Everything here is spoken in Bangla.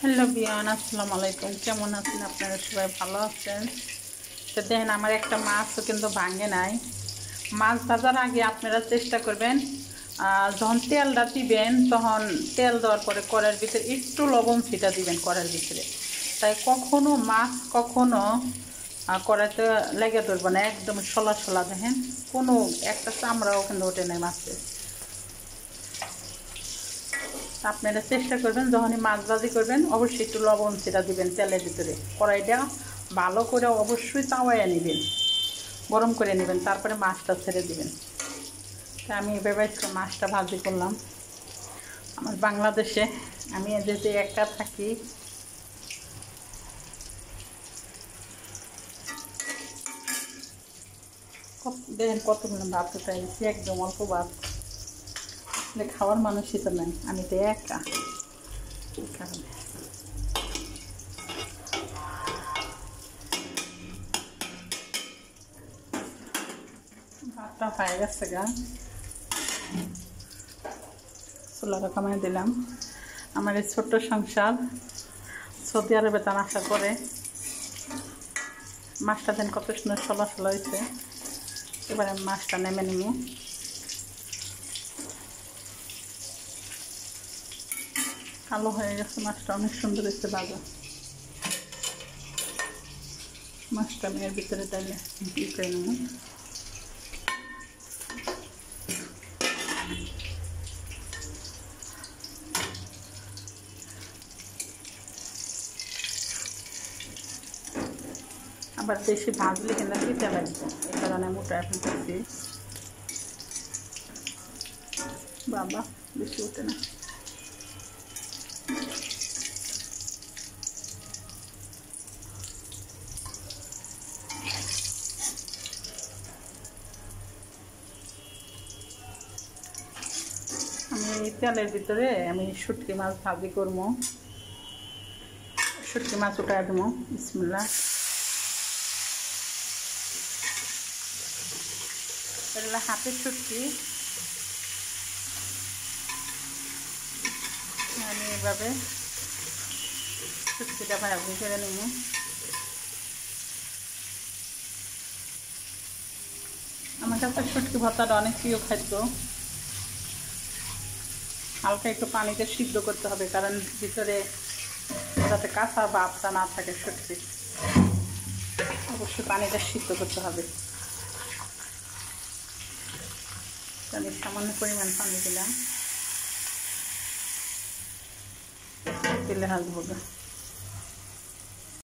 হ্যালো বিয়ান, আসসালামু আলাইকুম। কেমন আছেন আপনারা? সবাই ভালো আছেন? তো দেখেন, আমার একটা মাছও কিন্তু ভাঙে নাই। মাছ ভাজার আগে আপনারা চেষ্টা করবেন, যখন তেলটা দিবেন তখন তেল দেওয়ার পরে কড়াইয়ের ভিতরে একটু লবণ ছিটা দিবেন কড়াইয়ের ভিতরে। তাই কখনো মাছ কখনো কড়াইতে লেগে ধরবে না, একদম সলা সলা। দেখেন, কোনো একটা চামড়াও কিন্তু ওঠে নাই মাছের। আপনারা চেষ্টা করবেন যখনই মাছ ভাজি করবেন অবশ্যই একটু লবণ ছিটা দিবেন তেলের ভিতরে। কড়াইটা ভালো করে অবশ্যই তাওয়াইয়া নেবেন, গরম করে নেবেন, তারপরে মাছটা ছেড়ে দিবেন। তা আমি এভাবে মাছটা ভাজি করলাম। আমার বাংলাদেশে আমি যেতে একা থাকি, দেখেন কতগুলো ভাত উঠাইছি, একদম অল্প ভাত। খাওয়ার মানুষই তো নেই, আমি তো একা। কারণে ভাতটা হয়ে গেছে গা, চুলাটা কমাই দিলাম। আমার এই ছোট্ট সংসার সৌদি আরবে তার আসার পরে মাছটা দেন কত সুন্দর সলা সলা হয়েছে। এবারে মাছটা নেমে নিব। কালো হয়ে গেছে মাছটা, অনেক সুন্দর হয়েছে ভাজা। মাছটা আমি এর ভিতরে ডালে ই করে নেব। আবার বেশি ভাজলে কিন্তু দিতে লাগবে, এই কারণে মোটা এখন করছি। বাবা, বেশি উঠে না। আমি তেলের ভিতরে আমি শুটকি মাছ ভাজি করবো। শুটকি মাছ উঠাই দেবো। বিসমিল্লাহ। এগুলো হাতের শুটকি। আমি এভাবে শুটকিটা ভাজি করে নেব। আমার কাছে শুটকি ভর্তাটা অনেক প্রিয় খাদ্য। হালকা একটু পানিতে সিদ্ধ করতে হবে, কারণ ভিতরে যাতে কাঁচা ভাবটা না থাকে। শুটকি অবশ্যই পানিটা সিদ্ধ করতে হবে। আমি সামান্য পরিমাণ পানি দিলাম, দিলে হাসবো।